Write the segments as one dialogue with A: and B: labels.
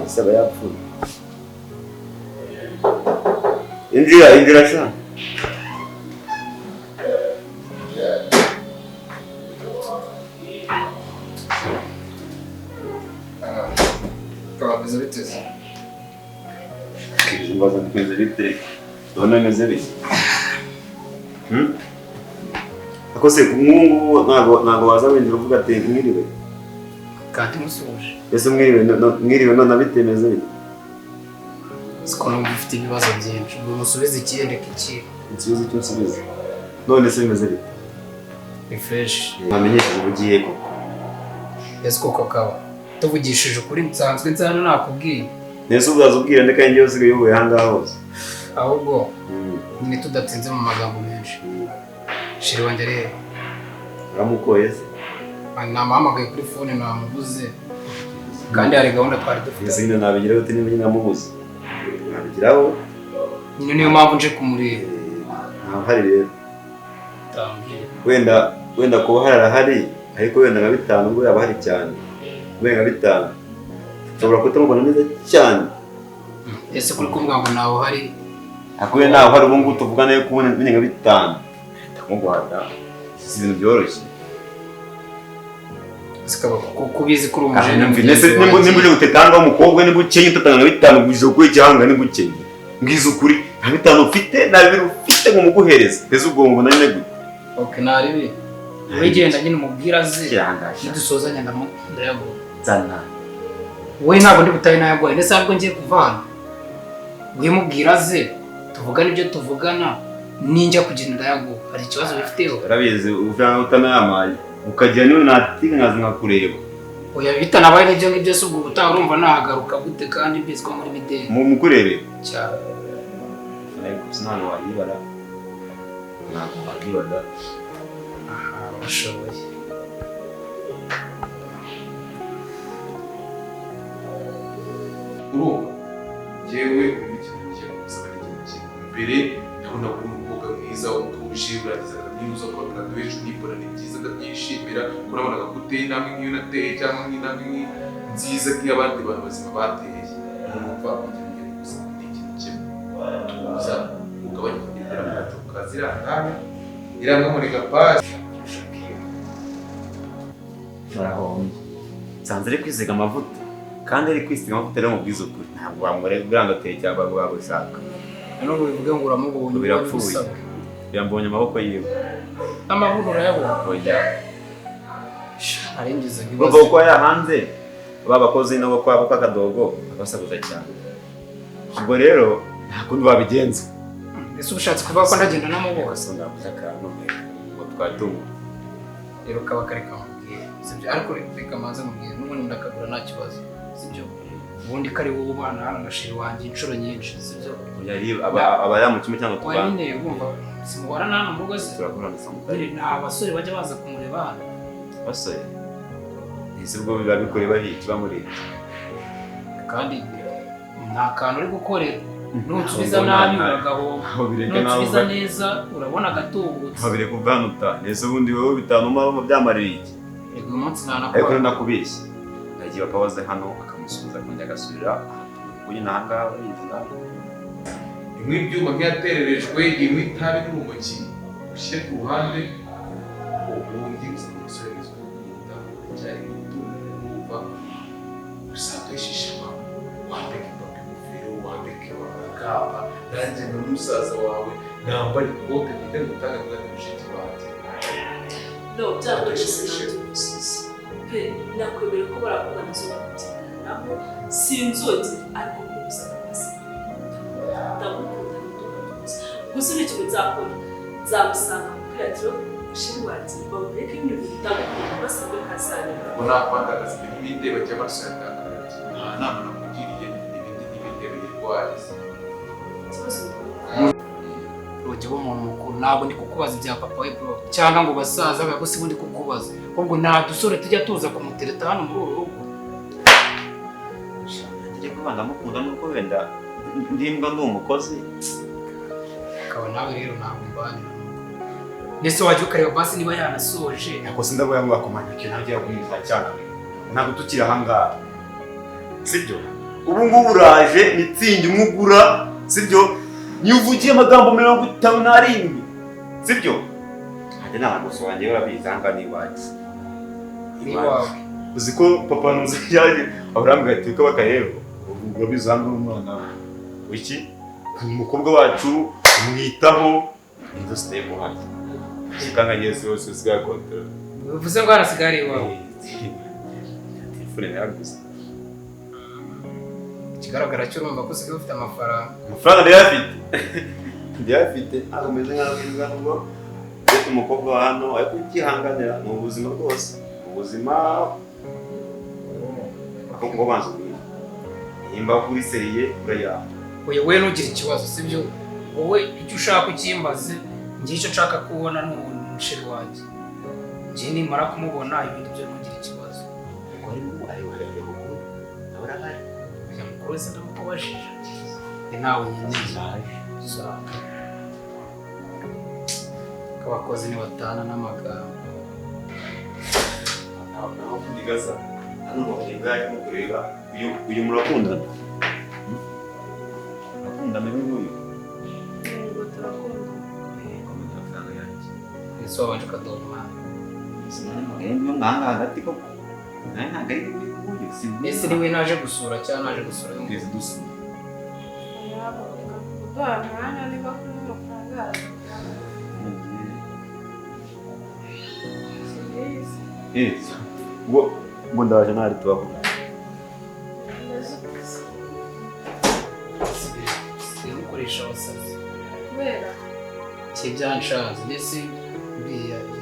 A: isaba yapfuye. Injira sha.
B: Meze biteze.
A: Mbaza meze bite? Dona meze bite? Akose mungu nago waza wendera uvuga ati mwiriwe.
B: Kandi musuje.
A: Ese mwiriwe none bitemeze bite?
B: Siko no bifite ibibazo byinshi. Musubize ikiyendeka iki.
A: Ikibazo cyo nsubiza. None se bimeze bite?
B: Refresh.
A: Namenyesheje ubugiye koko.
B: Ese koko kawa. Tuvugishije ukuri nsanzwe nzana nakubwiye.
A: Nese ubwira ndeka ngiye usigaye ubuye hanga hose.
B: Ahubwo ni tudatinze mu magambo menshi. Shiri wanje rero.
A: Uramukoye se?
B: Namuhamagaye kuri phone namubuze. Kandi hari gahunda twari dufite.
A: Ese nabigiraho uti niba namubuze. Nabigiraho.
B: Nyine niyo mpamvu nje kumureba.
A: Nta hari rero.
B: Tambye.
A: Wenda kuba harahari ariko wenda nka 5 ngo yaba hari cyane. Wenga 5. Ushobora kutamubona neza cyane.
B: Ese kuri kumbwa ngo nawo hari.
A: Akuye nawo hari ubungu tuvugana yo kubona nka 5. Ndamugwada. Si ibintu byoroshye.
B: Sikaba kubizi kuri umujene
A: nese nimbuje gutetanga umukobwa ni gukenye tutanga 5 buje ko cyanga ni gukenye. Ngize ukuri nta 5 ufite na 2 ufite ngo muguhereze. Ese ubwo ngo nari negute.
B: Okay naribi. Wegenda nyine umubwira ze. Nidusozanya ndayago.
A: Zana.
B: We ntabwo ndi butaye nayago. Nese ahubwo ngiye kuvana. Wimubwira ze. Tuvugana ibyo tuvugana. Ninjya kugenda ndayago. Hari ikibazo bifiteho.
A: Rabize uvana utanayamaye. Ukagira niwe natinga nkazinga kureba.
B: Oya bita nabaye n'ibyo ngibyo se ubwo utaha urumva nahagaruka gute kandi bizwa muri mideli.
A: Mu mukurebe.
B: Cyane.
A: Ariko sinano wayibara. Nako bagibada.
B: Bashoboye.
C: Urumva yewe ikintu cyo gusaba ikintu mbere ndabona ko umukobwa mwiza umutuje uragize kaminuza kwa graduation nibona ni byiza ndabyishimira urabona ko uteye namwe nk'iyo nateye cyangwa nk'inamwe nziza nk'abandi bantu bazima bateye numva ikintu cyo gusaba ikintu cyo tuza ugabanya kugendera mu gato kazira nawe iranga muri gapasi
A: Barahomye. Sanze ari kwisiga amavuta. Kandi ari kwisiga amavuta rero mu bwizo kuri. Ntabwo wamurega biranga ateye cyangwa bagushaka.
B: Nano bivuga ngo uramubonye
A: birapfuye. Yambonye amaboko yiwe.
B: Amaboko urayabona.
A: Oya.
B: Arengiza ibibazo.
A: Ubwo ko yahanze babakoze nabo kwabo kakadogo abasabuza cyane. Ubwo rero nta kundi babigenza.
B: Ese ubushatse kuvuga ko ndagenda n'amaboko
A: Songa kuzakantu ngo twatunga.
B: Rero kaba kare kamubwiye. Sibyo ariko reka manza mubwiye n'ubundi ndakagura nta kibazo. Sibyo. Ubundi kari wowe ubana hano ngashira wanjye inshuro nyinshi sibyo.
A: Aba yamukimu cyangwa tubana.
B: Wanyine urumva simubara nana mu rugo se.
A: Turakora n'samutari.
B: Nta basore bajya baza kumureba hano.
A: Basore. Ese ubwo biba bikoreba hiki bamuri.
B: Kandi nta kantu uri gukorera. Nutsubiza nabi uragahomba. Nutsubiza neza urabona agatubutse.
A: Babire kuvanuta. Ese ubundi wowe bitanuma byamarira iki?
B: Ego umunsi nana
A: ariko nakubeshye. Nagiye bakabaze hano akamusubiza kongera agasubira kuri nanga yizina.
C: Imwe ibyuma nk'yatererejwe imwe itabi n'urumogi ushyire ku ruhande ubundi usanga umusore wizwe n'umuda cyari gutumva usanga ishishima wambeke papi ingofero wambeke wakapa nanjye n'umusaza wawe nambara ikote nigende gutanga mwana mushiki wanjye
D: no byagurishije pe nakwemera ko barakugana zo nabo sinzoti ariko kubusaba ndamukunda n'utuzi gusa n'icyo nzakora nzamusanga mu kwiratiro shirwati bamureke ibintu bitandukanye basabwe kazana
C: ngo nakwanda akazi n'ibindeba cy'amaraso yatangaje nta nama nakugiriye n'ibindeba yirwariza
B: Roge w'umuntu mukuru ntabwo ndi kukubaza ibya papa we bro cyangwa ngo basaza bako si bundi kukubaza ahubwo nta dusore tujya tuza kumutereta hano muri uru rugo
A: Ngiye kubanda mukunda nuko wenda ndimbwa n'umukozi
B: akaba nawe rero ntabwo mbanira nese wajya ukareba basi niba yanasoje
A: ako sindaboya ngo akomanya cyo ntajya kumwiza cyane ntabwo tukiri ahangaha sibyo ubu ngubu uraje mitsingi umwe ugura sibyo niyo uvugiye amagambo 57 sibyo hajya n'abantu bose wanjye barabizi hanga n'iwacu
B: n'iwawe
A: uzi ko papa ntuzi yaje aurambwa ati ko bakayero urabizi hanga umwana wiki umukobwa wacu umwitaho izo step wacu kikanga Yesu yose usigaye control
B: bivuze ngo harasigara iwawe
A: telefone yaguze
B: kigaragara cyo urumva ko usigaye ufite amafaranga
A: ndiyafite akomeze nk'abwiza ngo ufite umukobwa wa hano ariko ukihanganira mu buzima bwose ubuzima ngo banza nimba kuri seriye uraya
B: wowe ntugire ikibazo sibyo wowe icyo ushaka ukimbaze njye icyo nshaka kubona n'umusheri wanjye njye nimara kumubona ibintu byo ntugire ikibazo mukuru wese ndamukubajije nawe nyine abakozi nibatana n'amagambo
A: naho kundigaza hano ngahe mu kureba uyu murakundana murakundana n'uyu
D: Yego turakunda.
B: ese wabanje ukadoma
A: hagati koko ntabwo ari uyu
B: ese niwe naje gusura cyangwa naje gusura
A: twese dusura
D: Kuduha umwanya niba kuri amafaranga
A: ngo ndaje ntari tubakora
B: gukoresha abasazi
D: kubera
B: kibyanshaje ndetse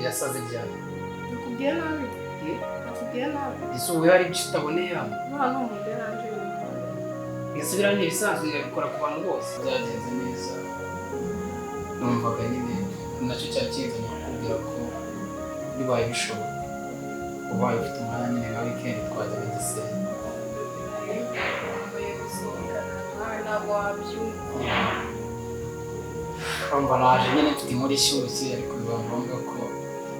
B: yasaze cyane
D: nakubwiye nabi nakubwiye nabi
B: ese ubu hari ibyo utaboneye hano
D: none umuderanje
B: ese birangiye ibisanzwe bikora ku bantu bose byagenze neza numvaga nyine nacyo cyakizanye kukubwira ko bibaye bishoboka ubaye ufite umwanya nyine nka weekend twajya mu Gisenyi
D: ntabwo wabyumva
B: urumva naje nyine mfite inkuru ishyushye ariko biba ngombwa ko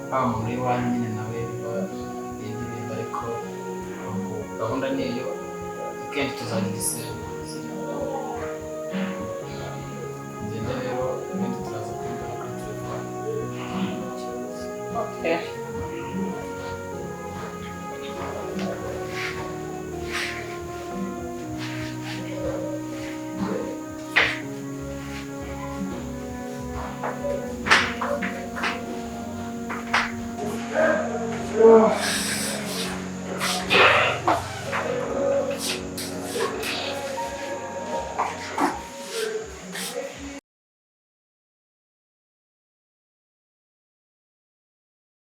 B: haba muri iwanyu nyine nawe biba ibindi bintu ariko gahunda niyo weekend tuzajya i Gisenyi